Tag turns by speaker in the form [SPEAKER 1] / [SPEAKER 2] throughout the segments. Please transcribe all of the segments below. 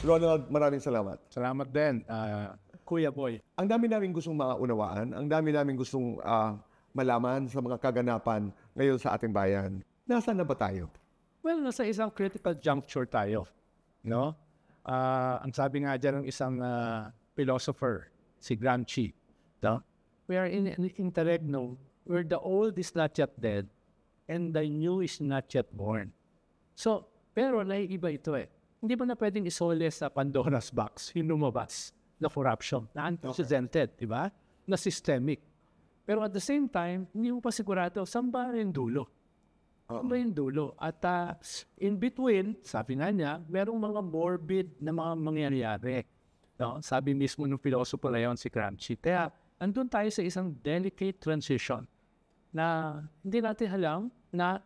[SPEAKER 1] Ronald, maraming salamat.
[SPEAKER 2] Salamat din, Kuya Boy.
[SPEAKER 1] Ang dami namin gustong maunawaan, ang dami namin gustong malaman sa mga kaganapan ngayon sa ating bayan. Nasaan na ba tayo?
[SPEAKER 2] Well, nasa isang critical juncture tayo, no? Ang sabi nga dyan ng isang philosopher, si Gramsci, no? We are in an interregnum where the old is not yet dead and the new is not yet born. So, pero naiiba ito eh. Hindi mo na pwedeng isole sa Pandora's box yung lumabas na corruption, na unprecedented, di ba? Na systemic. Pero at the same time, hindi mo pa sigurado saan ba yung dulo. Saan ba yung dulo? At in between, sabi nga niya, merong mga morbid na mga mangyayari. No? Sabi mismo ng philosopher na yun, si Gramsci. Kaya, andun tayo sa isang delicate transition na hindi natin alam na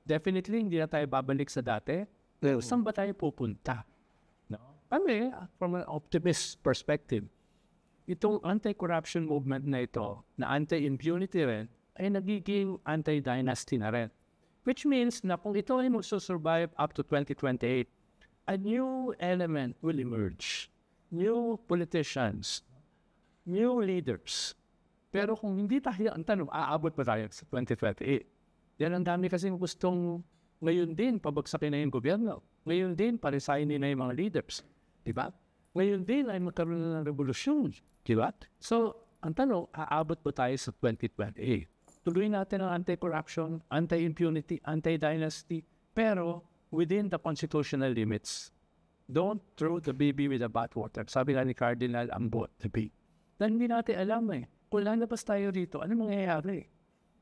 [SPEAKER 2] definitely hindi na tayo babalik sa dati. Saan ba tayo pupunta? No? Kami, from an optimist perspective, itong anti-corruption movement na ito, na anti-impunity rin, ay nagiging anti-dynasty na rin. Which means na kung ito ay magsusurvive up to 2028, a new element will emerge. New politicians, new leaders. Pero kung hindi tayo, ang tanong, aabot pa tayo sa 2028? Yan ang dami kasing gustong ngayon din pabagsakin na yung gobyerno. Ngayon din paresayin na yung mga leaders. Diba? Ngayon din ay magkaroon na ng revolusyon. Diba? So, ang tanong, aabot pa tayo sa 2028? Tuloy natin ang anti-corruption, anti-impunity, anti-dynasty, pero within the constitutional limits. Don't throw the baby with the bathwater. Sabi nga ni Cardinal Ambot, the baby. Dahil hindi natin alam eh. Kung lalabas tayo dito, ano mangyayari?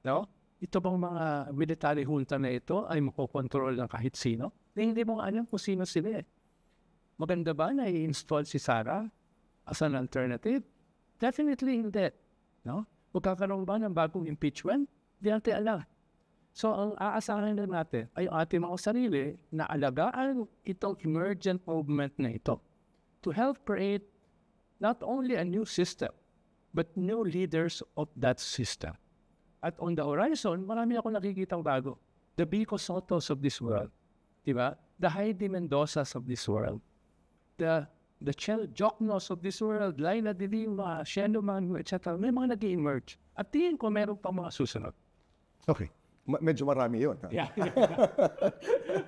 [SPEAKER 2] No? Ito bang mga military junta na ito ay makokontrol ng kahit sino? Hindi mo alam kung sino sila eh. Maganda ba na i-install si Sara as an alternative? Definitely hindi. No? Magkakaroon ba ng bagong impeachment? Hindi natin alam. So, ang aasahan na natin ay ating mga sarili na alagaan itong emergent movement na ito to help create not only a new system, but new leaders of that system. At on the horizon, marami ako nakikitang bago. The Vico Sotos of this world. Diba? The Heidi Mendozas of this world. The Chel Joknos of this world. Laila de Lima, Shendoman, etc. May mga nag-emerge. At tingin ko meron pa mga susunod.
[SPEAKER 1] Okay. Medyo marami yun.
[SPEAKER 2] Yeah.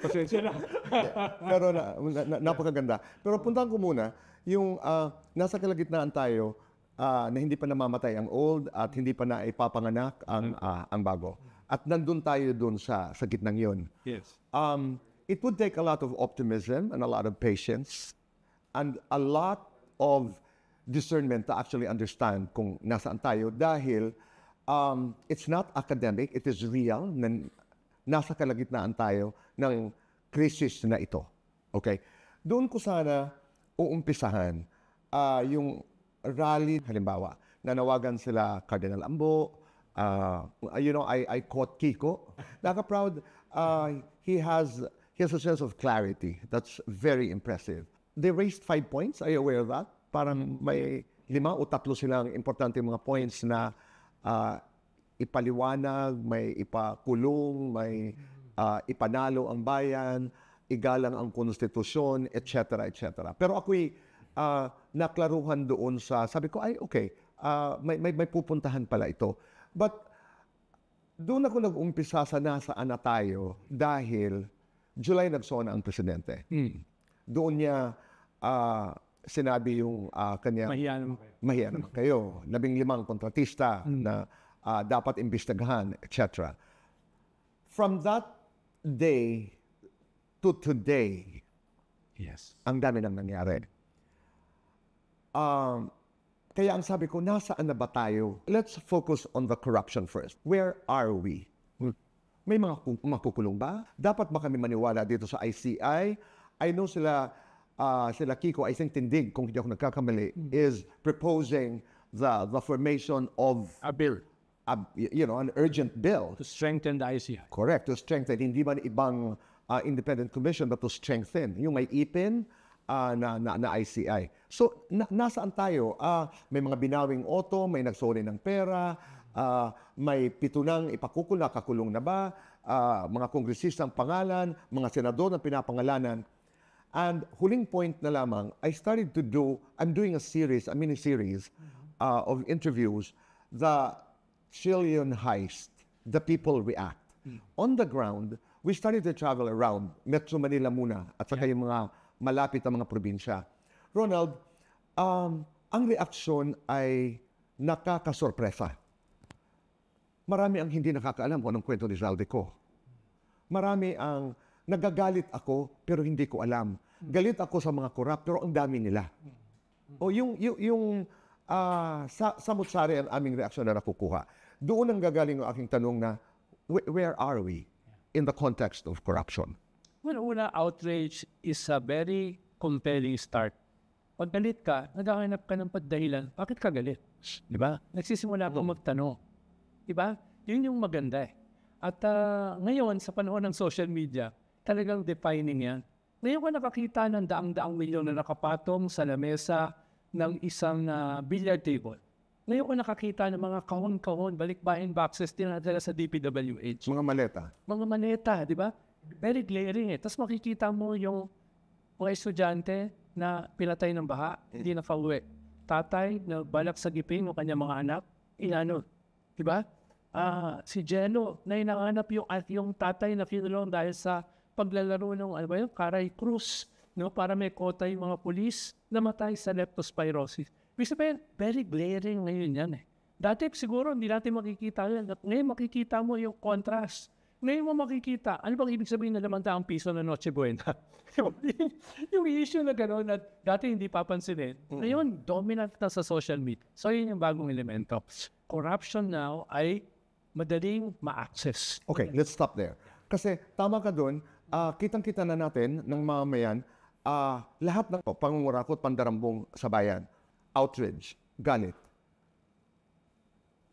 [SPEAKER 2] Pasensya na.
[SPEAKER 1] Pero napakaganda. Pero puntahan ko muna, yung nasa kalagitnaan tayo na hindi pa namamatay ang old at hindi pa na ipapanganak ang bago. At nandun tayo dun sa gitnang yun.
[SPEAKER 2] Yes.
[SPEAKER 1] It would take a lot of optimism and a lot of patience and a lot of discernment to actually understand kung nasaan tayo dahil it's not academic, it is real. Nasa kalagitnaan tayo ng crisis na ito. Okay? Doon ko sana uumpisahan yung rally, halimbawa, nanawagan sila Cardinal Ambo, I quote Kiko. Naka-proud, he has a sense of clarity. That's very impressive. They raised 5 points. Are you aware of that? Parang may 5 o 3 silang importante mga points na ipaliwanag, may ipakulong, may ipanalo ang bayan, igalang ang konstitusyon, etc. etc. Pero ako'y naklaruhan doon sabi ko, ay okay, may pupuntahan pala ito. But doon ako nag-umpisa sa nasaan na tayo dahil July nagsona ang presidente. Doon niya sinabi yung kanya, mahiya naman kayo. 15 kontratista na dapat imbestigahan, etc. From that day to today,
[SPEAKER 2] Yes.
[SPEAKER 1] ang dami nang nangyari. Kaya ang sabi ko, nasaan na ba tayo? Let's focus on the corruption first. Where are we? May mga makukulong ba? Dapat ba kami maniwala dito sa ICI? I know sila Kiko, I think Tindig, kung hindi ako nagkakamali, is proposing the formation of
[SPEAKER 2] A bill
[SPEAKER 1] an urgent bill.
[SPEAKER 2] to strengthen the ICI.
[SPEAKER 1] Correct, to strengthen. Hindi man ibang independent commission, but to strengthen. Yung may ipin na ICI. So, nasaan tayo? May mga binawing auto, may nagsoli ng pera, may 7 nang ipakukula, kakulong na ba? Mga kongresistang pangalan, mga senador na pinapangalanan. And huling point na lamang, I'm doing a mini-series of interviews, the Chilean heist, the people react. On the ground, we started to travel around Metro Manila muna at saka yung mga malapit na mga probinsya. Ronald, ang reaksyon ay nakakasorpresa. Marami ang hindi nakakaalam kung anong kwento ni Zaldico. Marami ang nagagalit ako pero hindi ko alam. Galit ako sa mga korap pero ang dami nila. O yung samut-sari ang aming reaksyon na nakukuha. Doon ang gagaling ang aking tanong na, where are we in the context of corruption?
[SPEAKER 2] Well, una, outrage is a very compelling start. Pag galit ka, naghahanap ka ng pagdahilan, bakit ka galit? Di ba? Nagsisimula ka magtanong. Di ba? Yun yung maganda eh. At ngayon, sa panahon ng social media, talagang defining yan. Ngayon ka nakakita ng daang-daang milyon na nakapatong sa lamesa ng isang billiard table. Ngayon ko nakakita ng mga kahon-kahon, balikbayan boxes dinadala sa DPWH.
[SPEAKER 1] Mga maleta.
[SPEAKER 2] Mga maleta, di ba? Very glaring eh. Tapos makikita mo yung mga estudyante na pinatay ng baha, hindi na pauwi. Tatay na balak sa giping ng kanyang mga anak, inano. Di ba? Si Jello, na inaanap yung tatay na kinulong dahil sa paglalaro ng Caray Cruz, no? Para may kota yung mga pulis namatay sa leptospirosis. Ibig sabihin, very glaring ngayon yan eh. Dati siguro hindi natin makikita yan. Ngayon makikita mo yung contrast. Ngayon mo makikita, ano bang ibig sabihin na 500 piso na Noche Buena? Yung issue na gano'n na dati hindi papansinin. Ngayon, dominant na sa social media. So yun yung bagong elemento. Corruption now ay madaling ma-access.
[SPEAKER 1] Okay, let's stop there. Kasi tama ka doon, kitang-kita na natin ng mamamayan, lahat ng pangungurakot, pandarambong sa bayan, outrage, galit.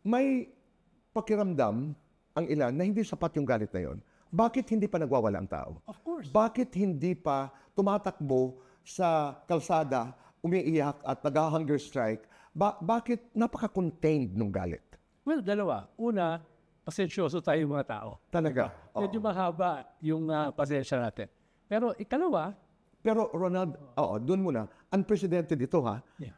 [SPEAKER 1] May pakiramdam ang ilan na hindi sapat yung galit na yon. Bakit hindi pa nagwawala ang tao?
[SPEAKER 2] Of course.
[SPEAKER 1] Bakit hindi pa tumatakbo sa kalsada, umiiyak at nag-hunger strike? Bakit napaka-contained nung galit?
[SPEAKER 2] Well, dalawa. Una, pasensyoso tayo mga tao.
[SPEAKER 1] Talaga?
[SPEAKER 2] Medyo mahaba yung pasensya natin. Pero ikalawa,
[SPEAKER 1] pero Ronald, doon muna, unprecedented ito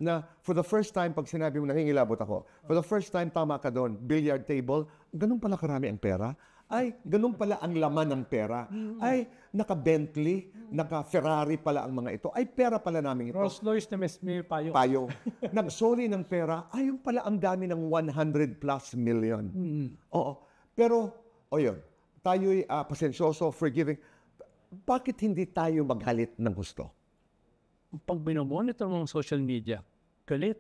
[SPEAKER 1] na for the first time, pag sinabi mo, nangingilabot ako, for the first time, tama ka doon, billiard table, ganun pala karami ang pera, ay, ganun pala ang laman ng pera, ay, naka-Bentley, naka-Ferrari pala ang mga ito, ay, pera pala namin ito.
[SPEAKER 2] Rolls-Royce na may payo.
[SPEAKER 1] Nagsoli ng pera, ay, yung pala ang dami ng 100 plus million. Oo. Pero, yun, tayo'y pasensyoso, forgiving. Bakit hindi tayo magalit ng gusto?
[SPEAKER 2] Pag binomonitor ng social media, galit.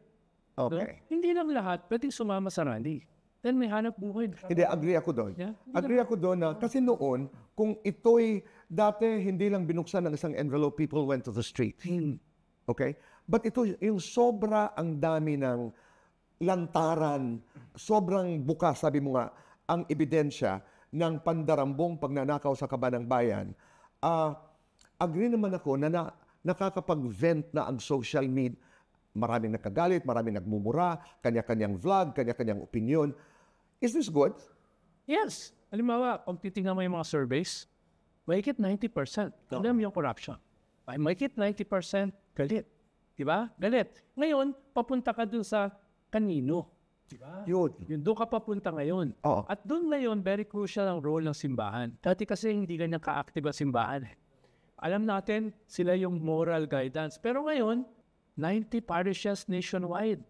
[SPEAKER 1] Okay.
[SPEAKER 2] Hindi lang lahat pwedeng sumama sa rally. Then may hanap buhay.
[SPEAKER 1] Hindi, agree ako doon.
[SPEAKER 2] Yeah?
[SPEAKER 1] Agree ako doon na, kasi noon, kung ito'y dati hindi lang binuksan ng isang envelope, people went to the street. Okay? But ito, yung sobra ang dami ng lantaran, sobrang bukas, sabi mo nga, ang ebidensya ng pandarambong pagnanakaw sa kaban ng bayan. Agree naman ako na nakakapag-vent na ang social media. Maraming nakagalit, maraming nagmumura, kanya-kanyang vlog, kanya-kanyang opinion. Is this good?
[SPEAKER 2] Yes. Halimbawa, kung titingnan mo yung mga surveys, mahigit 90%. Alam yung corruption. Mahigit 90% galit. Diba? Galit. Ngayon, papunta ka dun sa kanino. Diba?
[SPEAKER 1] Yun.
[SPEAKER 2] Doon ka papunta ngayon.
[SPEAKER 1] Oo.
[SPEAKER 2] At doon ngayon, very crucial ang role ng simbahan. Dati kasi hindi ganyan ka-active ang simbahan. Alam natin, sila yung moral guidance. Pero ngayon, 90 parishes nationwide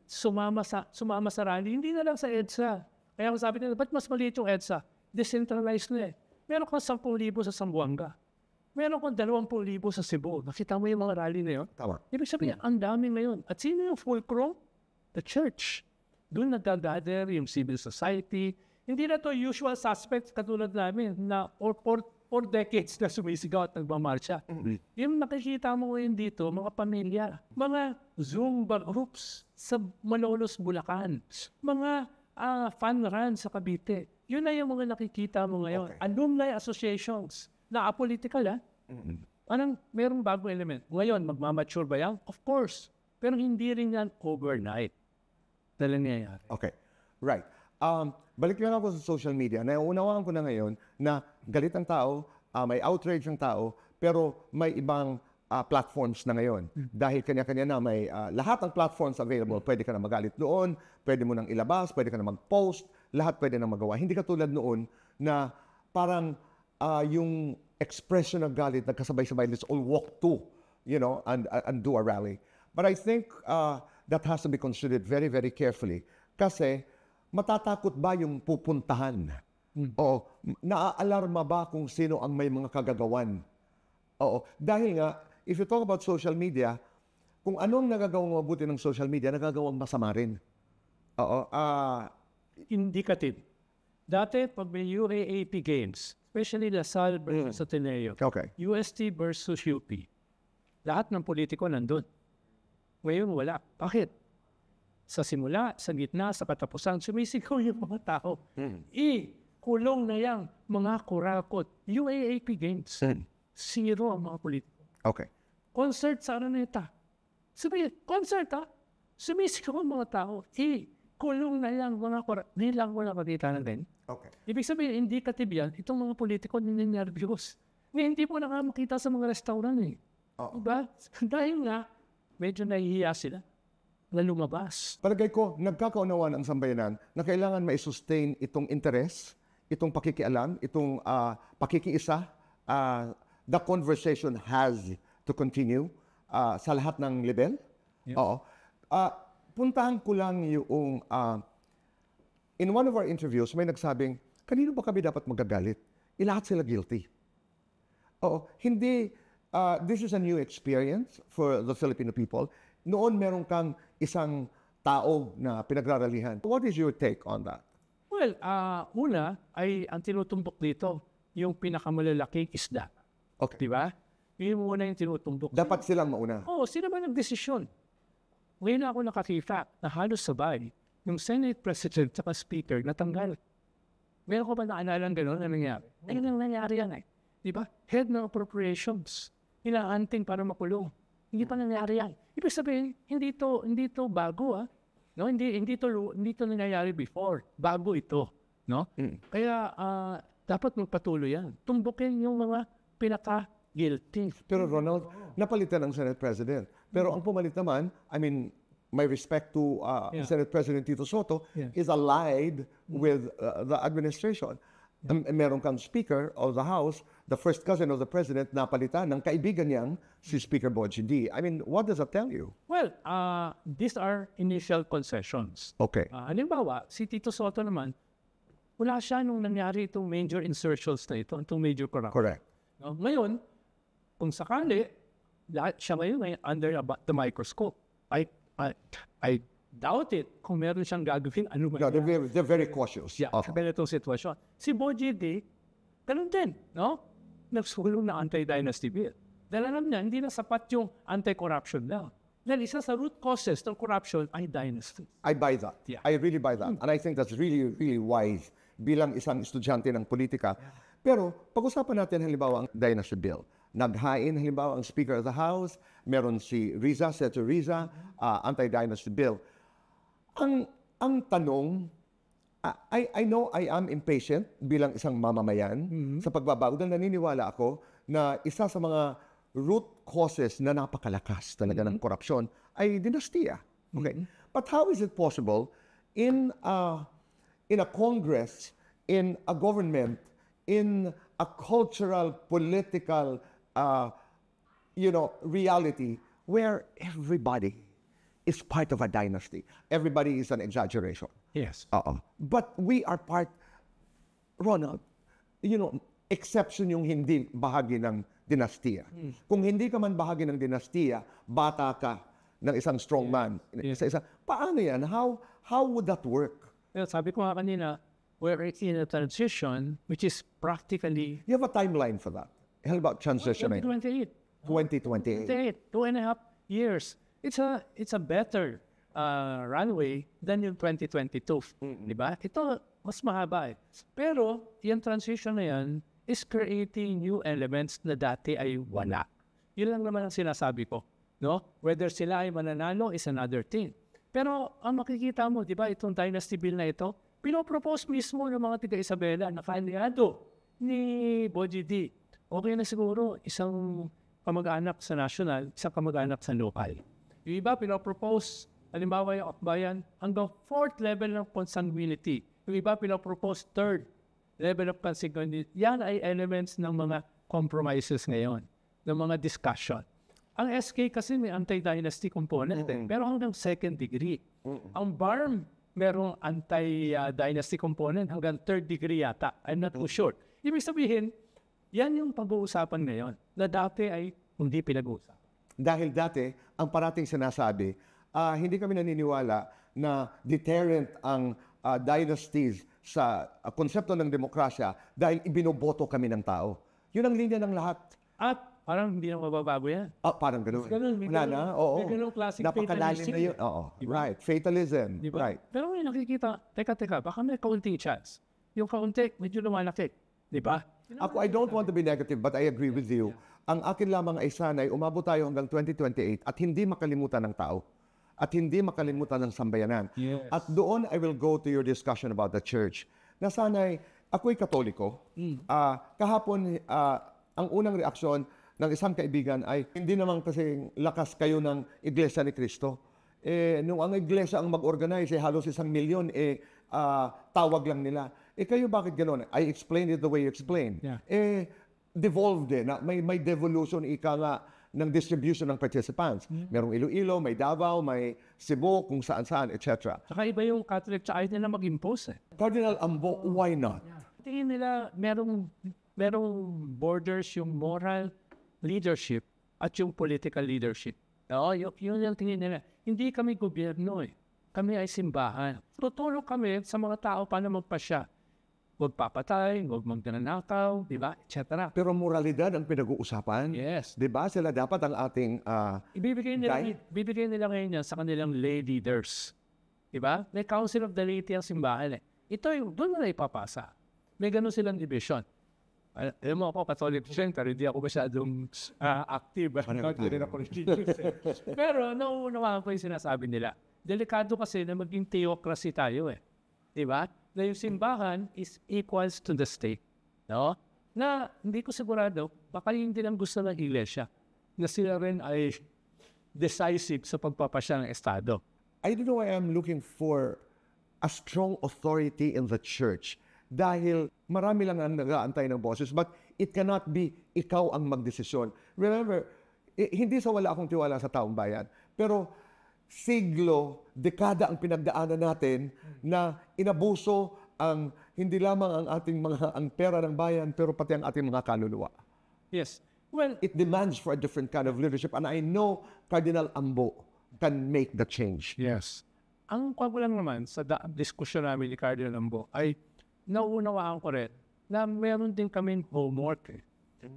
[SPEAKER 2] sumama sa rally. Hindi na lang sa EDSA. Kaya kung sabi nila, ba't mas maliit yung EDSA? Decentralized na eh. Meron kang 10,000 sa Zamboanga. Meron kang 20,000 sa Cebu. Nakita mo yung mga rally na yun?
[SPEAKER 1] Tama.
[SPEAKER 2] Ibig sabihin, ang dami ngayon. At sino yung fulcrum? The church. Doon nag-gather yung civil society. Hindi na to usual suspects katulad namin na for decades na sumisigaw at nagmamarcha. Yung nakikita mo ngayon dito, mga pamilya, mga Zumba groups sa Malolos, Bulacan, mga fun run sa Cavite. Yun na yung mga nakikita mo ngayon. Okay. Alumni associations na apolitical Anong merong bagong element. Ngayon, magmamature ba yan? Of course. Pero hindi rin yan overnight. Dala nangyayari.
[SPEAKER 1] Okay. Right. Balik lang ako sa social media. Naunawaan ko na ngayon na galit ang tao, may outrage ang tao, pero may ibang platforms na ngayon. Dahil kanya-kanya na may lahat ng platforms available. Pwede ka na magalit doon, pwede mo nang ilabas, pwede ka na mag-post, lahat pwede nang magawa. Hindi katulad noon na parang yung expression ng galit nagkasabay-sabay, let's all walk to, and do a rally. But I think that has to be considered very, very carefully. Kasi matatakot ba yung pupuntahan? O naaalarma ba kung sino ang may mga kagagawan? Oo. Dahil nga, if you talk about social media, kung anong nagagawang mabuti ng social media, nagagawang masama rin. Oo.
[SPEAKER 2] Indicative. Dati, pag may UAAP games, especially Lasal versus Ateneo, UST versus UP, lahat ng politiko nandun. Ngayon, wala. Bakit? Sa simula, sa gitna, sa katapusan, sumisigaw yung mga tao. Kulong na yang mga kurakot. UAAP games. Zero ang mga politiko.
[SPEAKER 1] Okay.
[SPEAKER 2] Concert sa Araneta. Concert sumisigaw ang mga tao. Kulong na yang mga kurakot. Nilang wala patita na din.
[SPEAKER 1] Okay.
[SPEAKER 2] Ibig sabihin, indicative yan, itong mga politiko ninervyos. Hindi mo na nga makita sa mga restaurant eh. Diba? Dahil nga, medyo nahihiya sila na lumabas.
[SPEAKER 1] Palagay ko, nagkakaunawan ang sambayanan na kailangan ma-sustain itong interest, itong pakikialam, itong pakikiisa. The conversation has to continue sa lahat ng level.
[SPEAKER 2] Yeah.
[SPEAKER 1] Oo. Puntahan ko lang yung in one of our interviews, may nagsabing, kanino ba kami dapat magagalit? Lahat sila guilty. Oo. Hindi, this is a new experience for the Filipino people. Noon meron kang isang tao na pinagraralihan. What is your take on that?
[SPEAKER 2] Well, una ay ang tinutumbok dito, yung pinakamalalaking isda.
[SPEAKER 1] Okay.
[SPEAKER 2] Diba? Yun muna yung tinutumbok.
[SPEAKER 1] Dapat silang mauna.
[SPEAKER 2] Sila ba nagdesisyon? Ngayon ako nakakita na halos sabay yung Senate President at Speaker natanggal. Meron ko ba naanalang gano'n na nangyari? Ayun ang nangyari yan eh. Diba? Head ng appropriations. Inaanting para makulong. Hindi pa nangyari yan. Ibig sabihin, hindi to bago No, hindi to nangyayari before. Bago ito, no? Kaya dapat magpatuloy yan. Tumbukin yung mga pinaka-guilty.
[SPEAKER 1] Pero Ronald, napalitan ang Senate President. Pero ang pumalit naman, I mean, my respect to Senate President Tito Soto, is allied with the administration. Meron kang Speaker of the House, the first cousin of the President, napalitan ng kaibigan niyang si Speaker Boji D. I mean, what does that tell you?
[SPEAKER 2] Well, these are initial concessions.
[SPEAKER 1] Okay.
[SPEAKER 2] Halimbawa, si Tito Soto naman, wala siya nung nangyari itong major insertions na ito, itong major corruption.
[SPEAKER 1] Correct.
[SPEAKER 2] No? Ngayon, kung sakali, lahat siya ngayon under the microscope. I doubt it kung meron siyang gagawin ano ba.
[SPEAKER 1] No, they're very cautious.
[SPEAKER 2] Yeah, sa ganitong sitwasyon. Si Boji D, ganun din, no? Nagsulong na anti-dynasty bill. Dahil alam niya, hindi na sapat yung anti-corruption law. Dahil isa sa root causes ng corruption ay dynasty.
[SPEAKER 1] I buy that.
[SPEAKER 2] Yeah.
[SPEAKER 1] I really buy that. And I think that's really, really wise bilang isang estudyante ng politika. Pero pag-usapan natin halimbawa ang dynasty bill. Naghain halimbawa ang Speaker of the House, meron si Riza, Senator Riza, anti-dynasty bill. Ang tanong, I know I am impatient bilang isang mamamayan sa pagbabago dahil naniniwala ako na isa sa mga root causes na napakalakas talaga ng korupsyon ay dinastiya. Okay? But how is it possible in a Congress, in a government, in a cultural, political, reality where everybody is part of a dynasty. Everybody is an exaggeration.
[SPEAKER 2] Yes.
[SPEAKER 1] But we are part, Ronald, exception yung hindi bahagi ng dinastiya. Kung hindi ka man bahagi ng dinastiya, bata ka ng isang strong man. Paano yan? How would that work?
[SPEAKER 2] Well, sabi ko nga kanina, we're in a transition which is practically...
[SPEAKER 1] You have a timeline for that. How about transition?
[SPEAKER 2] 2028.
[SPEAKER 1] 2028.
[SPEAKER 2] 2.5 years. It's a better runway than yung 2022. Diba? Ito, mas mahaba eh. Pero, yung transition na yan is creating new elements na dati ay wala. Yun lang naman ang sinasabi ko. No? Whether sila ay mananalo is another thing. Pero, ang makikita mo, diba, itong dynasty bill na ito, pinopropose mismo ng mga tiga-Isabela na kaaliado ni Boji D. okay na siguro isang kamag-anak sa national, isang kamag-anak sa local. Yung iba, pinapropose, halimbawa yung akbayan, hanggang 4th level ng consanguinity. Yung iba, pinapropose 3rd level of consanguinity. Yan ay elements ng mga compromises ngayon, ng mga discussion. Ang SK kasi may anti-dynasty component, pero hanggang 2nd degree. Ang BARM, merong anti-dynasty component hanggang 3rd degree yata. I'm not too sure. Ibig sabihin, yan yung pag-uusapan ngayon na dati ay hindi pinag-uusapan.
[SPEAKER 1] Dahil dati, ang parating sinasabi, hindi kami naniniwala na deterrent ang dynasties sa konsepto ng demokrasya dahil ibinoboto kami ng tao. Yun ang linya ng lahat.
[SPEAKER 2] At parang hindi na mababago yan.
[SPEAKER 1] Parang gano'n.
[SPEAKER 2] May
[SPEAKER 1] Wala na, oo.
[SPEAKER 2] May ganun classic
[SPEAKER 1] Napakalalim
[SPEAKER 2] fatalism.
[SPEAKER 1] na yun. Oo,
[SPEAKER 2] Diba?
[SPEAKER 1] right. Fatalism.
[SPEAKER 2] Diba?
[SPEAKER 1] Right.
[SPEAKER 2] Pero may nakikita, teka, baka may kaunting chance. Yung kaunti, medyo lumalaki. Diba?
[SPEAKER 1] Ako, I don't want to be negative, but I agree with you. Ang akin lamang ay sana'y umabot tayo hanggang 2028 at hindi makalimutan ng tao. At hindi makalimutan ng sambayanan.
[SPEAKER 2] Yes.
[SPEAKER 1] At doon, I will go to your discussion about the church. Na sana'y, ako'y Katoliko. Kahapon, ang unang reaksyon ng isang kaibigan ay, hindi naman kasi lakas kayo ng Iglesia ni Cristo. Nung ang Iglesia ang mag-organize, halos 1 milyon, tawag lang nila. Kayo bakit gano'n? I explained it the way you explained.
[SPEAKER 2] Yeah.
[SPEAKER 1] Devolved na may devolution nga ng distribution ng participants. Merong Iloilo, may Davao, may Cebu, kung saan-saan, etc.
[SPEAKER 2] Saka iba yung Catholic, tsaka ayaw nila mag-impose.
[SPEAKER 1] Cardinal Ambo, why not?
[SPEAKER 2] Tingin nila, merong borders yung moral leadership at yung political leadership. Oo, yun yung tingin nila. Hindi kami gobyerno Kami ay simbahan. Tutulong kami sa mga tao paano magpasya. Huwag papatay, huwag magnanakaw, di ba? Etc.
[SPEAKER 1] Pero moralidad ang pinag-uusapan.
[SPEAKER 2] Yes.
[SPEAKER 1] Di ba? Sila dapat ang ating
[SPEAKER 2] Ibibigay nila ngayon yan sa kanilang lay leaders. Di ba? May Council of the Laity ang simbahan Ito yung doon na ipapasa. May ganun silang division. Alam mo ako, Catholic siya, pero hindi ako masyadong active. Hindi rin ako religious. Pero nauunawaan ko yung sinasabi nila. Delikado kasi na maging theocracy tayo Di ba? Na yung simbahan is equals to the state. No? Na hindi ko sigurado, baka yun din ang gusto ng iglesia. Na sila rin ay decisive sa pagpapasya ng Estado.
[SPEAKER 1] I don't know why I'm looking for a strong authority in the church. Dahil marami lang ang nag-aantay ng boses, but it cannot be ikaw ang magdesisyon. Remember, hindi sa wala akong tiwala sa taong bayan, pero siglo, dekada ang pinagdaanan natin na inabuso ang hindi lamang ang ating ang pera ng bayan, pero pati ang ating mga kaluluwa.
[SPEAKER 2] Yes. Well,
[SPEAKER 1] It demands for a different kind of leadership, and I know Cardinal Ambo can make the change.
[SPEAKER 2] yes. Ang kwago lang naman sa diskusyon namin ni Cardinal Ambo ay nauunawaan ko rin na meron din kaming homework.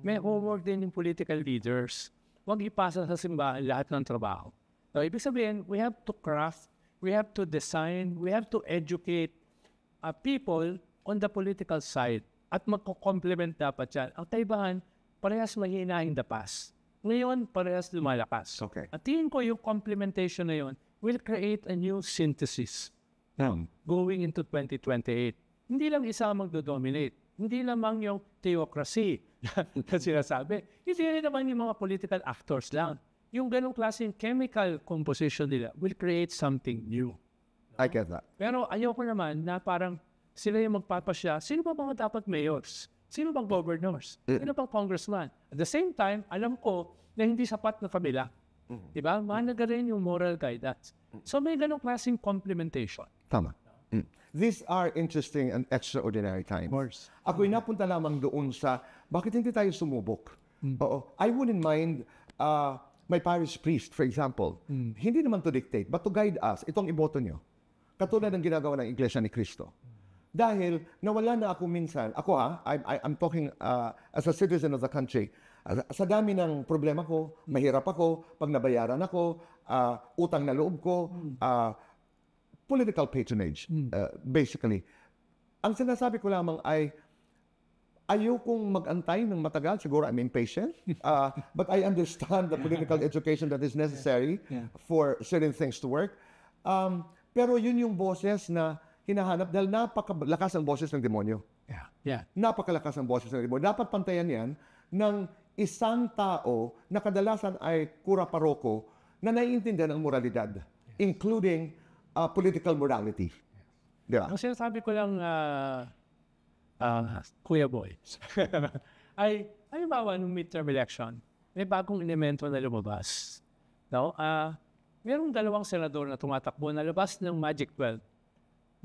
[SPEAKER 2] May homework din yung political leaders. Huwag ipasa sa simbahan lahat ng trabaho. So, ibig sabihin, we have to craft, we have to design, we have to educate people on the political side at magko-complement dapat yan. Ang kaibahan, parehas mahina in the past. Ngayon, parehas lumalakas.
[SPEAKER 1] Okay.
[SPEAKER 2] At tingin ko yung complementation na yun will create a new synthesis going into 2028. Hindi lang isa ang magdodominate. Hindi lamang yung theocracy na sinasabi. Hindi rin naman yung mga political actors lang. Yung ganong klaseng chemical composition nila will create something new.
[SPEAKER 1] I get that.
[SPEAKER 2] Pero ayoko naman na parang sila yung magpapasya. Sino ba mga dapat mayors? Sino bang governors? Sino bang congressman? At the same time, alam ko na hindi sapat na kabila. Diba? Mahalaga rin yung moral guidance. So may ganong klaseng complementation.
[SPEAKER 1] Tama. These are interesting and extraordinary times.
[SPEAKER 2] Of course.
[SPEAKER 1] Ako'y napunta lamang doon sa, bakit hindi tayo sumubok? Oo. I wouldn't mind my parish priest, for example. Hindi naman to dictate, but to guide us. Itong iboto nyo. Katulad ng ginagawa ng Iglesia ni Cristo. Dahil nawala na ako minsan, I'm talking as a citizen of the country. Sa dami ng problema ko, mahirap ako, pag nabayaran ako, utang na loob ko, political patronage, basically. Ang sinasabi ko lamang ay, ayokong mag-antay ng matagal. Siguro I'm impatient. But I understand the political education that is necessary for certain things to work. Pero yun yung boses na hinahanap dahil napakalakas ang boses ng demonyo.
[SPEAKER 2] Yeah.
[SPEAKER 1] Napakalakas ang boses ng demonyo. Dapat pantayan yan ng isang tao na kadalasan ay kura paroko na naiintindihan ang moralidad, including political morality. Di ba?
[SPEAKER 2] Ang sinasabi ko lang, Kuya Boy, ay bawa nung midterm election, may bagong elemento na lumabas. No? Merong dalawang senador na tumatakbo na labas ng Magic 12.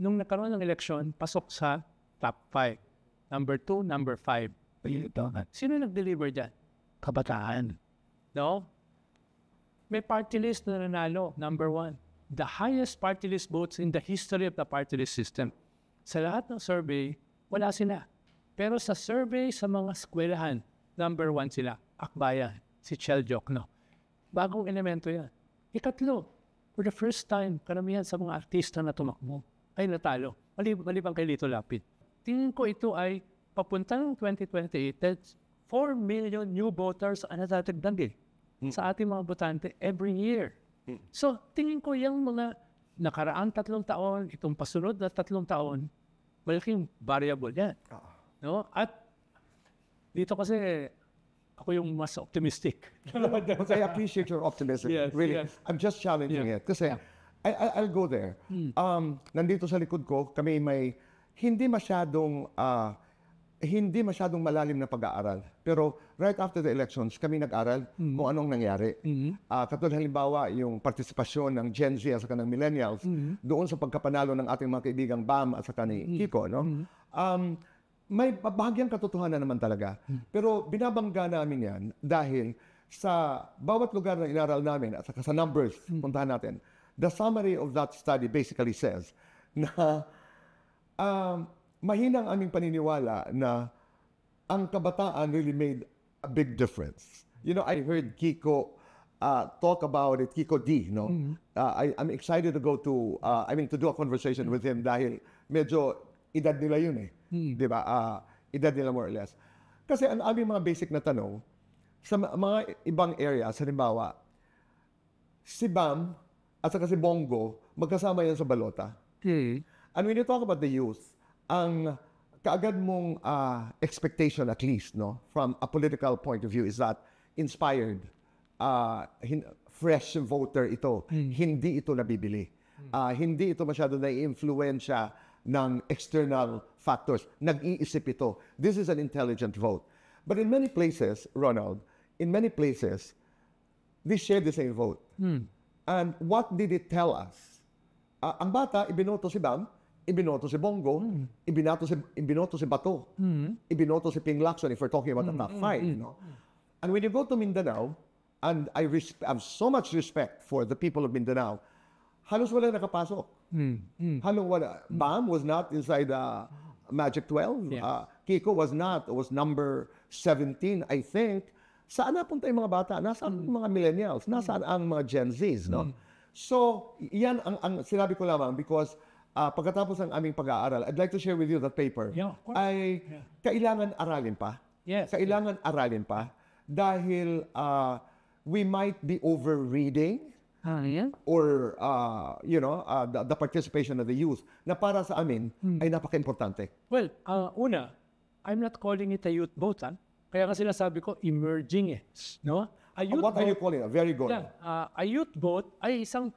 [SPEAKER 2] Nung nagkaroon ng eleksyon, pasok sa top 5. Number 2, number 5. Sino nag-deliver dyan? Kabataan. No? May party list na nanalo, number 1. The highest party list votes in the history of the party list system. Sa lahat ng survey, wala sila. Pero sa survey sa mga eskwelahan, number 1 sila. Akbayan, si Chel Jokno. Bagong elemento yan. Ikatlo, for the first time, karamihan sa mga artista na tumakbo ay natalo. Malibang kay Lito Lapid. Tingin ko ito ay papuntang 2028, 4 million new voters ang natatagdag sa ating mga botante every year. So, tingin ko yung mga nakaraang 3 taon, itong pasunod na 3 taon, malaking variable yan. No? At dito kasi ako yung mas optimistic.
[SPEAKER 1] I appreciate your optimism.
[SPEAKER 2] Yes,
[SPEAKER 1] really.
[SPEAKER 2] yes.
[SPEAKER 1] I'm just challenging it. Kasi I'll go there. Nandito sa likod ko, kami may hindi masyadong malalim na pag-aaral. Pero right after the elections, kami nag-aral kung anong nangyari. Katulad halimbawa, yung partisipasyon ng Gen Z at saka ng Millennials doon sa pagkapanalo ng ating mga kaibigang BAM at saka ni Kiko. No? May bahagyang katotohanan naman talaga. Pero binabangga namin yan dahil sa bawat lugar na inaral namin at saka sa numbers, puntahan natin, the summary of that study basically says na mahinang aming paniniwala na ang kabataan really made a big difference. You know, I heard Kiko talk about it, Kiko D, no? I'm excited to go to, to do a conversation with him dahil medyo edad nila yun eh. Di ba? Edad nila more or less. Kasi ang aming mga basic na tanong, sa mga ibang areas, halimbawa, si Bam at saka si Bongo, magkasama yan sa balota. And when you talk about the youth, ang kaagad mong expectation at least, no, from a political point of view is that inspired, fresh voter ito. Hindi ito nabibili. Hindi ito masyado na-influensya ng external factors. Nag-iisip ito. This is an intelligent vote. But in many places, Ronald, they share the same vote. And what did it tell us? Ang bata, ibinoto si Bam, ibinoto si Bongo, ibinoto si Bato, ibinoto si Ping Lacson if we're talking about the top 5. You know? And when you go to Mindanao, and I have so much respect for the people of Mindanao, halos wala nakapasok. Halos wala. Bam was not inside the Magic 12. Kiko was not. It was number 17, I think. Saan napunta yung mga bata? Nasaan ang mga millennials? Nasaan ang mga Gen Zs? No? So, yan ang sinabi ko lamang because pagkatapos ng aming pag-aaral, I'd like to share with you that paper. Ay kailangan aralin pa. Kailangan aralin pa dahil we might be over-reading or the participation of the youth na para sa amin ay napaka-importante.
[SPEAKER 2] Well, una, I'm not calling it a youth vote. Kaya nga sinasabi ko, emerging no?
[SPEAKER 1] What are you calling it? Very good.
[SPEAKER 2] A youth vote ay isang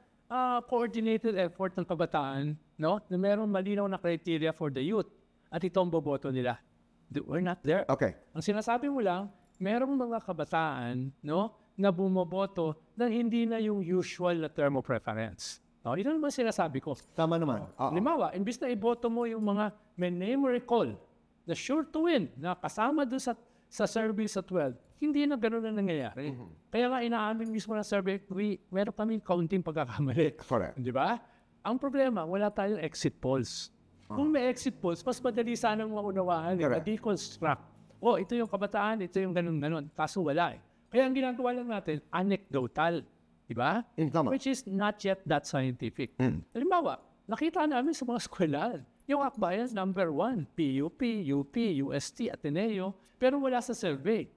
[SPEAKER 2] coordinated effort ng kabataan, no? Na mayroong malinaw na criteria for the youth. At ito ang boboto nila. We're not there.
[SPEAKER 1] Okay.
[SPEAKER 2] Ang sinasabi mo lang, mayroong mga kabataan, no? Na bumoboto na hindi na yung usual na term of preference. No? Ito naman sinasabi ko.
[SPEAKER 1] Tama naman.
[SPEAKER 2] Halimbawa, imbis na iboto mo yung mga may name recall, na sure to win, na kasama doon sa survey sa 12, hindi na gano'n na nangyayari. Kaya nga inaamin mismo ng survey, meron kaming kaunting pagkakamali.
[SPEAKER 1] Correct.
[SPEAKER 2] Di ba? Ang problema, wala tayong exit polls. Kung may exit polls, mas madali sanang maunawaan, ma-deconstruct. Ito yung kabataan, ito yung gano'n-gano'n. Kaso wala eh. Kaya ang ginagawa lang natin, anecdotal. Di ba? Which is not yet that scientific. Halimbawa, nakita namin sa mga eskwelahan, yung Akbayan, number 1, PUP, UP, UST, Ateneo, pero wala sa survey.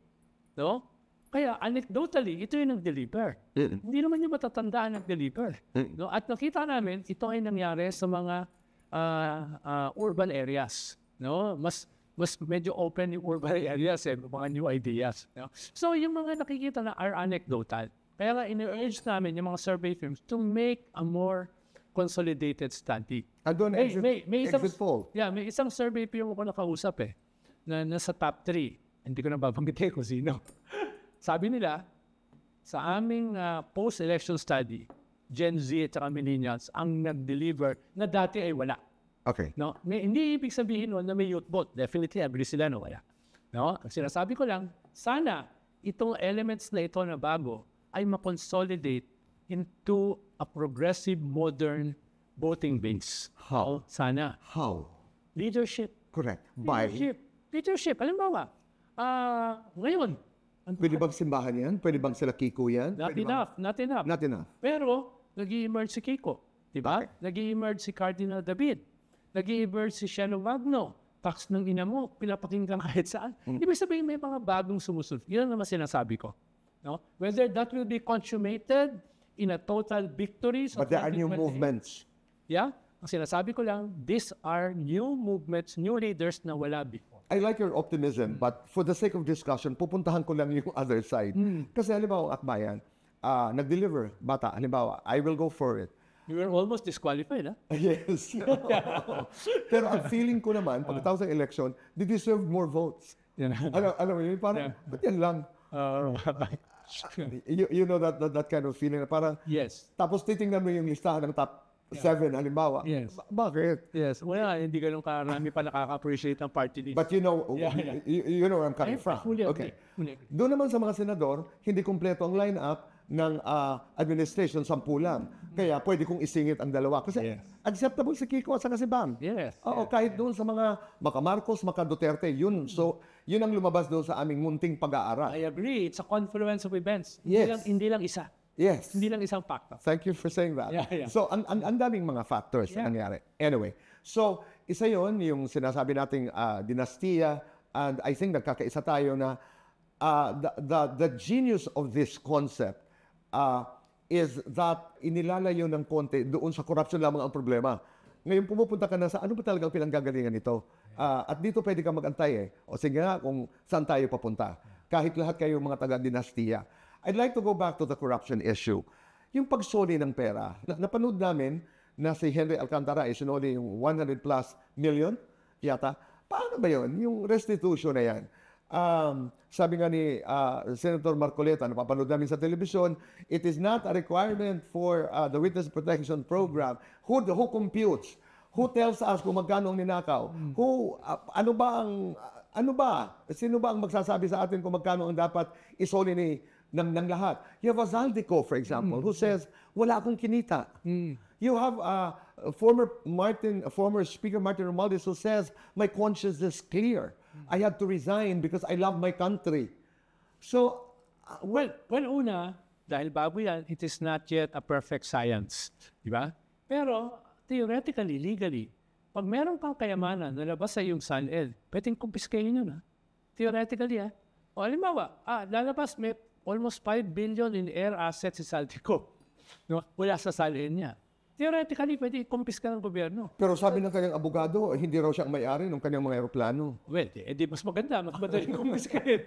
[SPEAKER 2] No? Kaya anecdotally, ito yung nag-deliver. Hindi naman yung matatandaan nag-deliver. No? At nakita namin, ito ay nangyari sa mga urban areas. No? Mas mas medyo open yung urban areas, mga new ideas. No? So, yung mga nakikita na are anecdotal. Kaya nga, in-urge namin yung mga survey firms to make a more consolidated study.
[SPEAKER 1] Andun,
[SPEAKER 2] May isang,
[SPEAKER 1] exit poll.
[SPEAKER 2] yeah, may isang survey firm ako nakausap na nasa top 3. Hindi ko na babanggitin kung sino. Sabi nila, sa aming post-election study, Gen Z at saka millennials ang nag-deliver na dati ay wala.
[SPEAKER 1] Okay.
[SPEAKER 2] No? Hindi ibig sabihin nun na may youth vote. Definitely, agree sila na wala. No? Ang sinasabi ko lang, sana itong elements na ito na bago ay makonsolidate into a progressive, modern voting base.
[SPEAKER 1] How?
[SPEAKER 2] Sana.
[SPEAKER 1] How?
[SPEAKER 2] Leadership.
[SPEAKER 1] Correct. By?
[SPEAKER 2] Leadership. Halimbawa, ngayon,
[SPEAKER 1] Pwede bang simbahan yan? Pwede bang sila Kiko yan?
[SPEAKER 2] not
[SPEAKER 1] Pwede
[SPEAKER 2] enough.
[SPEAKER 1] Not enough.
[SPEAKER 2] Pero, nag-i-emerge si Kiko. Diba? Nag-i-emerge si Cardinal David. Nag-i-emerge si Sheno Magno. Tax ng ina mo, pinapakinggan kahit saan. Ibig sabihin, may mga bagong sumusunod. Yun naman sinasabi ko. No? Whether that will be consummated in a total victory.
[SPEAKER 1] But there are new
[SPEAKER 2] 2028.
[SPEAKER 1] movements.
[SPEAKER 2] Yeah? Ang sinasabi ko lang, these are new movements, new leaders na wala before.
[SPEAKER 1] I like your optimism, but for the sake of discussion, pupuntahan ko lang yung other side. Kasi halimbawa, Akbayan, nag-deliver, bata, halimbawa, I will go for it.
[SPEAKER 2] You were almost disqualified, ha?
[SPEAKER 1] Yes. Pero ang feeling ko naman, pagkatapos ng election, they deserve more votes.
[SPEAKER 2] Yan.
[SPEAKER 1] Alam mo yun, parang, ba't yan lang? You know that kind of feeling, na parang,
[SPEAKER 2] Yes.
[SPEAKER 1] tapos titingnan mo yung listahan ng top 7, halimbawa.
[SPEAKER 2] Yes.
[SPEAKER 1] Bakit?
[SPEAKER 2] Yes. Wala, hindi ganun karami pa nakaka-appreciate ng party list.
[SPEAKER 1] But you know,
[SPEAKER 2] Yeah.
[SPEAKER 1] You know where I'm coming from.
[SPEAKER 2] Fully
[SPEAKER 1] Okay.
[SPEAKER 2] agree. Fully agree.
[SPEAKER 1] Doon naman sa mga senador, hindi kumpleto ang lineup ng administration, 10 lang. Kaya pwede kong isingit ang dalawa. Kasi
[SPEAKER 2] Yes.
[SPEAKER 1] acceptable si Kiko at saka si Bam.
[SPEAKER 2] Yes.
[SPEAKER 1] Oo, kahit doon sa mga Maka Marcos, Maka Duterte, yun. So, yun ang lumabas doon sa aming munting pag-aaral.
[SPEAKER 2] I agree. It's a confluence of events.
[SPEAKER 1] Yes.
[SPEAKER 2] Hindi lang isa.
[SPEAKER 1] Yes.
[SPEAKER 2] Hindi lang isang factor.
[SPEAKER 1] Thank you for saying that.
[SPEAKER 2] Yeah.
[SPEAKER 1] So, ang daming mga factors na nangyari. Anyway, so, isa yon yung sinasabi nating dinastiya, and I think nagkakaisa tayo na the genius of this concept is that inilalayo ng konti doon sa corruption lamang ang problema. Ngayon pumupunta ka na sa ano ba talagang pinanggagalingan nito? At dito pwede ka mag-antay O sige nga kung saan tayo papunta. Kahit lahat kayo mga taga-dinastiya. I'd like to go back to the corruption issue. Yung pagsoli ng pera. Napanood namin na si Henry Alcantara ay sinoli yung 100 plus million yata. Paano ba yun? Yung restitution na yan. Sabi nga ni Senator Marcoleta, napapanood namin sa telebisyon, it is not a requirement for the Witness Protection Program. Who computes? Who tells us kung magkano ang ninakaw? Ano ba? Sino ba ang magsasabi sa atin kung magkano ang dapat isoli ng lahat? You have a Zaldico, for example, who says, wala akong kinita. You have former Speaker Martin Romualdez who says, my conscience is clear. I had to resign because I love my country. So,
[SPEAKER 2] Well, una, dahil bago yan, it is not yet a perfect science. Di ba? Pero, theoretically, legally, pag meron kang kayamanan na labas sa iyong SALL, pwedeng kumpiskahin yun, ha? Theoretically, ha? O, halimbawa, lalabas may almost 5 billion in air assets si Zaldico. No? Wala sa SALL niya. Theoretically, pwede kumpiska ng gobyerno.
[SPEAKER 1] pero sabi ng kanyang abogado, hindi raw siyang may-ari ng kanyang mga aeroplano.
[SPEAKER 2] Well, di mas maganda, mas madaling kumpiskahin.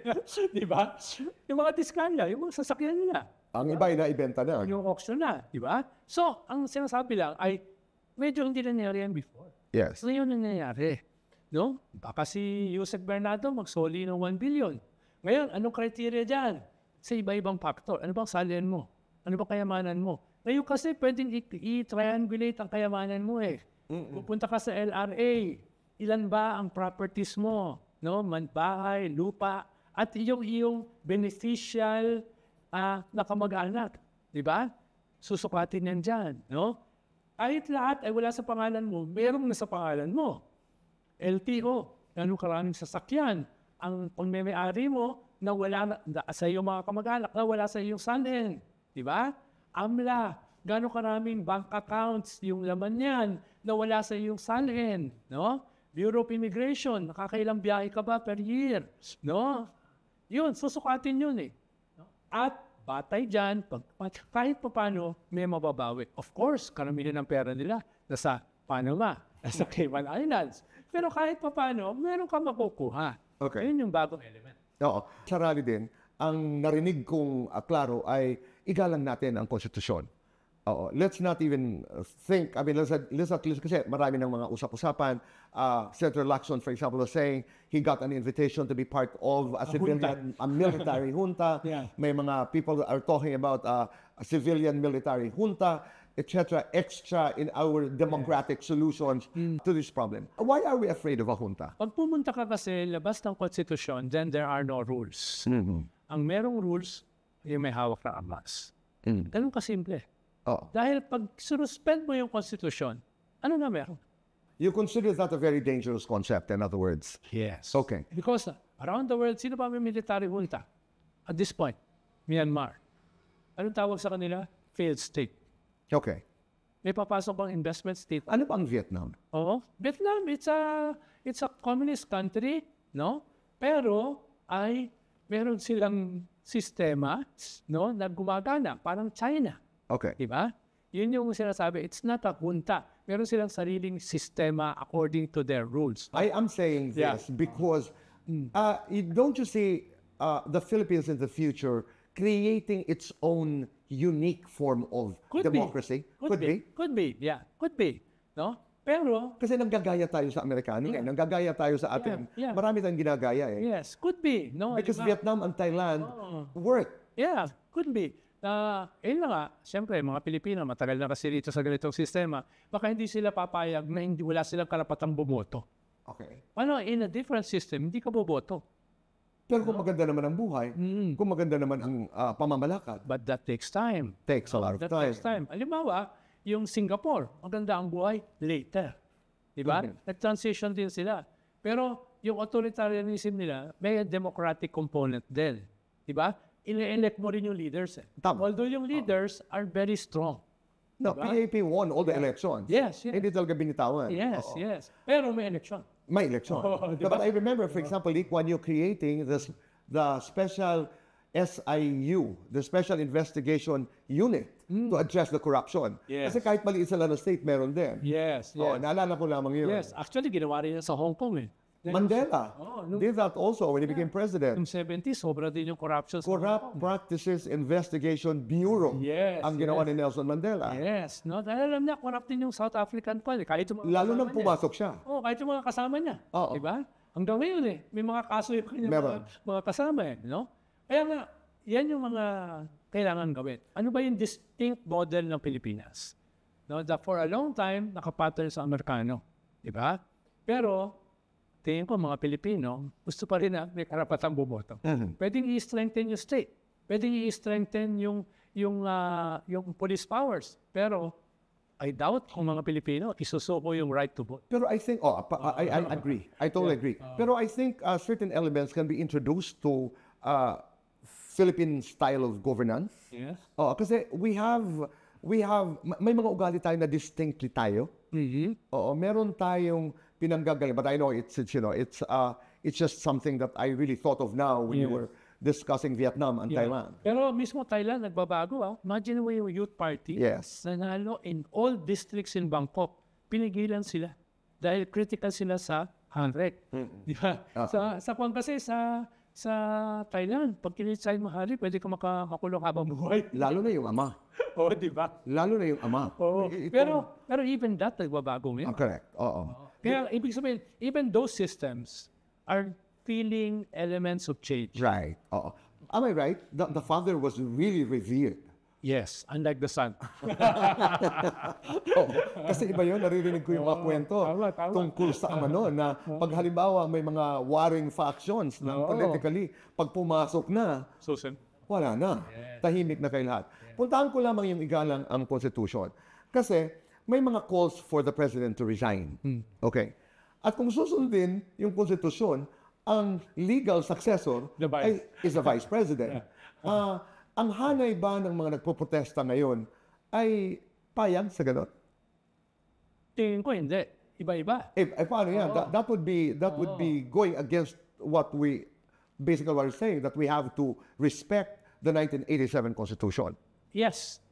[SPEAKER 2] Di ba? Yung mga diskalya, yung mga sasakyan nila.
[SPEAKER 1] Ang iba ay naibenta na.
[SPEAKER 2] Yung auction na, di ba? So, ang sinasabi lang ay medyo hindi nangyari yan before.
[SPEAKER 1] Yes.
[SPEAKER 2] So, yun ang nangyayari. No? Baka si Yusek Bernardo magsoli ng 1 billion. Ngayon, anong criteria dyan? Sa iba-ibang factor. Ano bang salian mo? Ano bang kayamanan mo? Ngayon kasi pwedeng i-triangulate ang kayamanan mo eh. Pupunta ka sa LRA. Ilan ba ang properties mo? No? Bahay, lupa, at iyong beneficial na kamag-anak. Di ba? Susukatin yan dyan. No? Kahit lahat ay wala sa pangalan mo, meron na sa pangalan mo. LTO, ganun karaming sasakyan. Ang pagmeme-ari mo na wala sa iyong mga kamag-anak, na wala sa iyong SALN. Di ba? AMLA, gano'ng karaming bank accounts yung laman yan na wala sa iyong SALN, no? Bureau of Immigration, nakakailang biyahe ka ba per year, no? Yun, susukatin yun eh. No? At batay dyan, kahit pa paano, may mababawi. Of course, karamihan ng pera nila nasa Panama, nasa Cayman Islands, Pero kahit pa paano, meron ka makukuha.
[SPEAKER 1] Okay.
[SPEAKER 2] Yun yung bagong element.
[SPEAKER 1] Oo. Sa rally din, ang narinig kong klaro ay igalang natin ang konstitusyon. Oo. Let's not even think, I mean, let's not listen, kasi marami ng mga usap-usapan. Senator Lacson, for example, was saying he got an invitation to be part of a civilian, a military junta.
[SPEAKER 2] Yeah.
[SPEAKER 1] May mga people are talking about a civilian military junta, etc., extra in our democratic solutions to this problem. Why are we afraid of a junta?
[SPEAKER 2] Pag pumunta ka kasi labas ng konstitusyon, then there are no rules. Ang merong rules, yung may hawak na armas. Ganun kasimple.
[SPEAKER 1] Oh.
[SPEAKER 2] Dahil pag suspend mo yung konstitusyon, ano na meron?
[SPEAKER 1] You consider that a very dangerous concept, in other words?
[SPEAKER 2] Yes.
[SPEAKER 1] Okay.
[SPEAKER 2] Because around the world, sino ba may military junta? At this point, Myanmar. Anong tawag sa kanila? Failed state.
[SPEAKER 1] Okay.
[SPEAKER 2] May papasok bang investment state?
[SPEAKER 1] Ano pa ang Vietnam?
[SPEAKER 2] Oo. Vietnam, it's a communist country, no? Pero ay meron silang sistema, no, na gumagana, parang China.
[SPEAKER 1] Okay.
[SPEAKER 2] Diba? Yun yung sinasabi, it's not a junta. Meron silang sariling sistema according to their rules.
[SPEAKER 1] I am saying this because don't you see the Philippines in the future creating its own unique form of democracy?
[SPEAKER 2] Could be. Yeah. Could be. No? Pero,
[SPEAKER 1] kasi nanggagaya tayo sa Amerikano, nanggagaya tayo sa atin. Marami tayong ginagaya eh.
[SPEAKER 2] Yes, could be. No,
[SPEAKER 1] Because Vietnam and Thailand work.
[SPEAKER 2] Yeah, could be. Yun na nga, siyempre, mga Pilipino, matagal na kasi dito sa ganitong sistema, baka hindi sila papayag na wala silang karapatang bumoto.
[SPEAKER 1] Okay.
[SPEAKER 2] Ano, in a different system, hindi ka boboto.
[SPEAKER 1] Pero kung maganda naman ang buhay, kung maganda naman ang pamamalakad,
[SPEAKER 2] but that takes time.
[SPEAKER 1] Takes a lot of time.
[SPEAKER 2] Halimbawa, yung Singapore, maganda ang buhay, later. Diba? Nag-transition din sila. Pero yung authoritarianism nila, may democratic component din. Diba? Ine-elect mo rin yung leaders. Although yung leaders are very strong.
[SPEAKER 1] No, diba? PAP won all the elections.
[SPEAKER 2] Yes.
[SPEAKER 1] Hindi talaga binitawan.
[SPEAKER 2] Yes. Pero may election.
[SPEAKER 1] May election.
[SPEAKER 2] Diba?
[SPEAKER 1] But I remember, for example, Lee Kuan Yew creating the special SIU, the Special Investigation Unit to address the corruption.
[SPEAKER 2] Yes.
[SPEAKER 1] Kasi kahit maliit sila na state, meron din.
[SPEAKER 2] Yes.
[SPEAKER 1] Naalala ko lamang yun.
[SPEAKER 2] Yes. Actually, ginawa rin yan sa Hong Kong eh.
[SPEAKER 1] Mandela did that also when he became president.
[SPEAKER 2] Noong 70s, sobra din yung corruption.
[SPEAKER 1] Corrupt Practices Investigation Bureau ang ginawa ni Nelson Mandela.
[SPEAKER 2] Yes. No? Dahil alam niya, corrupt din yung South African pa. Kahit yung mga
[SPEAKER 1] Lalo nang pumasok siya.
[SPEAKER 2] kahit yung mga kasama niya.
[SPEAKER 1] Oo.
[SPEAKER 2] Diba? Hanggang ngayon eh. May mga kaso yung kanya mga kasama eh. No? Kaya nga, yan yung mga kailangan gawin. Ano ba yung distinct model ng Pilipinas? No? That for a long time, nakapattern sa Amerikano. Diba? Pero, tingin ko mga Pilipino, gusto pa rin na may karapatang bumoto. Pwedeng i-strengthen yung state. Pwedeng i-strengthen yung police powers. Pero I doubt kung mga Pilipino isusuko yung right to vote.
[SPEAKER 1] Pero I think, I agree. I totally agree. Pero I think certain elements can be introduced to Philippine style of governance.
[SPEAKER 2] Yes.
[SPEAKER 1] Kasi we have, may mga ugali tayo na distinctly tayo. Meron tayong pinanggagaling, but I know it's just something that I really thought of now when you were discussing Vietnam and Thailand.
[SPEAKER 2] Pero mismo Thailand nagbabago. Imagine mo yung youth party.
[SPEAKER 1] Yes.
[SPEAKER 2] Nanalo in all districts in Bangkok. Pinigilan sila dahil critical sila sa 100. Di ba? Sa kung kasi sa Thailand, pag kinisign mo hari, pwede ka makulong habang buhay.
[SPEAKER 1] Lalo na yung ama.
[SPEAKER 2] Di ba?
[SPEAKER 1] Lalo na yung ama.
[SPEAKER 2] Pero even that nagbabago ngayon.
[SPEAKER 1] Correct.
[SPEAKER 2] Kaya ibig sabihin, even those systems are feeling elements of change.
[SPEAKER 1] Right. Am I right? The father was really revered.
[SPEAKER 2] Yes, unlike the son.
[SPEAKER 1] Kasi iba yun, naririnig ko yung mga kwento tungkol sa ama noon na pag halimbawa may mga warring factions na politically, pag pumasok na, wala na. Tahimik na kayo lahat. Puntahan ko lamang yung igalang ang Constitution. Kasi may mga calls for the president to resign. Okay? At kung susundin yung Constitution, ang legal successor is the vice president. Ang hanay ba ng mga nagpoprotesta ngayon ay payag sa ganon?
[SPEAKER 2] Tingin ko hindi. Iba-iba.
[SPEAKER 1] Paano yan? That would be going against what we basically were saying, that we have to respect the 1987 Constitution.
[SPEAKER 2] Yes.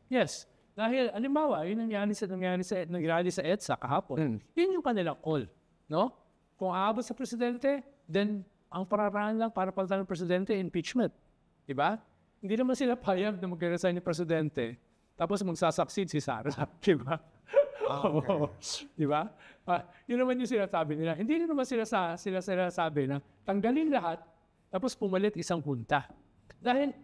[SPEAKER 2] Dahil, alimbawa, yun nangyari sa EDSA kahapon. Yun yung kanilang call. No? Kung aabot sa presidente, then ang pararaan lang para palitan ng presidente, impeachment. Diba? Hindi naman sila payag na mag-resign ng presidente tapos magsasucceed si Sara. Diba?
[SPEAKER 1] Okay.
[SPEAKER 2] Diba? Yun naman yung sinasabi nila. Hindi naman sila sabi na tanggalin lahat tapos pumalit isang junta. Dahil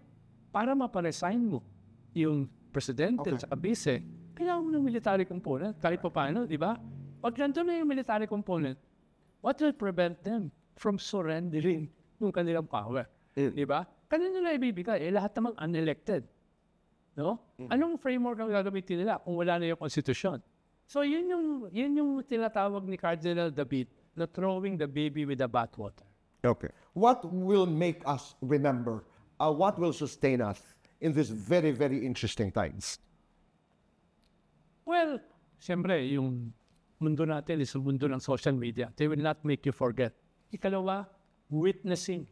[SPEAKER 2] para maparesign mo yung presidente at vice, kailangan mo ng military component kahit pa paano, di ba? Pag nandun na yung military component, what will prevent them from surrendering yung kanilang power? Di ba? Kanino nila ibibigay? Lahat namang unelected. No? Anong framework ang gagamitin nila kung wala na yung konstitusyon? So yun yung tinatawag ni Cardinal David na throwing the baby with the bathwater.
[SPEAKER 1] Okay. What will make us remember? What will sustain us in these very, very interesting times?
[SPEAKER 2] Well, siyempre, yung mundo natin is mundo ng social media. They will not make you forget. Ikalawa, witnessing.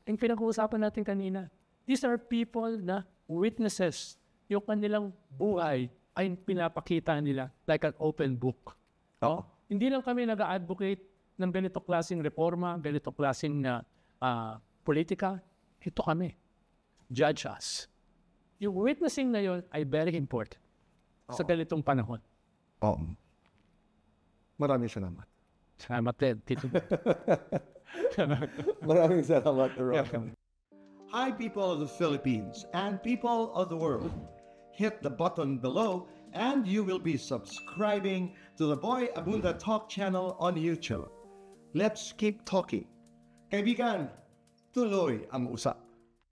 [SPEAKER 2] Yung pinag-uusapan natin kanina. These are people na witnesses. Yung kanilang buhay ay pinapakita nila like an open book. No? Hindi lang kami nag-advocate ng ganito klaseng reforma, ganito klaseng politika. Ito kami. Judge us. Yung witnessing na yun ay very important sa ganitong panahon.
[SPEAKER 1] Maraming salamat.
[SPEAKER 2] Salamat din, Tito.
[SPEAKER 1] Maraming salamat, Ron.
[SPEAKER 3] Hi, people of the Philippines and people of the world. Hit the button below and you will be subscribing to the Boy Abunda Talk channel on YouTube. Let's keep talking. Kaibigan, tuloy ang usap.